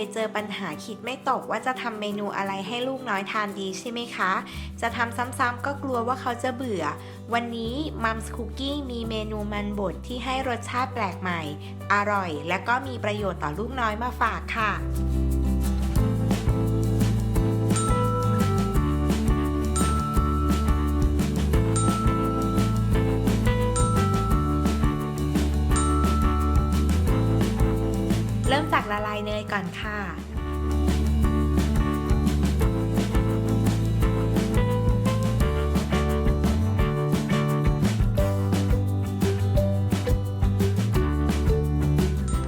ยเจอปัญหาคิดไม่ตกว่าจะทำเมนูอะไรให้ลูกน้อยทานดีใช่ไหมคะจะทำซ้ำๆก็กลัวว่าเขาจะเบื่อวันนี้มัมส์คุกกี้มีเมนูมันบดที่ให้รสชาติแปลกใหม่อร่อยและก็มีประโยชน์ต่อลูกน้อยมาฝากค่ะเริ่มจากละลายเนยก่อนค่ะ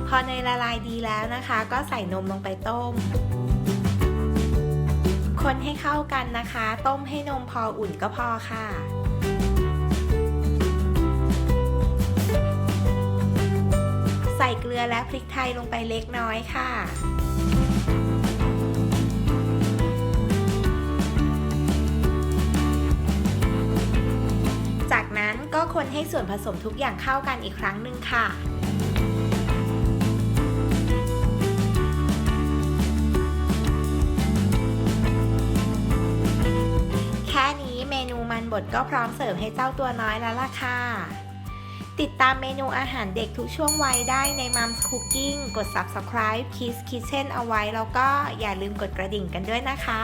พอเนยละลายดีแล้วนะคะก็ใส่นมลงไปต้มคนให้เข้ากันนะคะต้มให้นมพออุ่นก็พอค่ะใส่เกลือและพริกไทยลงไปเล็กน้อยค่ะจากนั้นก็คนให้ส่วนผสมทุกอย่างเข้ากันอีกครั้งหนึ่งค่ะแค่นี้เมนูมันบดก็พร้อมเสิร์ฟให้เจ้าตัวน้อยแล้วล่ะค่ะติดตามเมนูอาหารเด็กทุกช่วงวัยได้ใน Mom's Cooking กด Subscribe Kids Kitchen เอาไว้แล้วก็อย่าลืมกดกระดิ่งกันด้วยนะคะ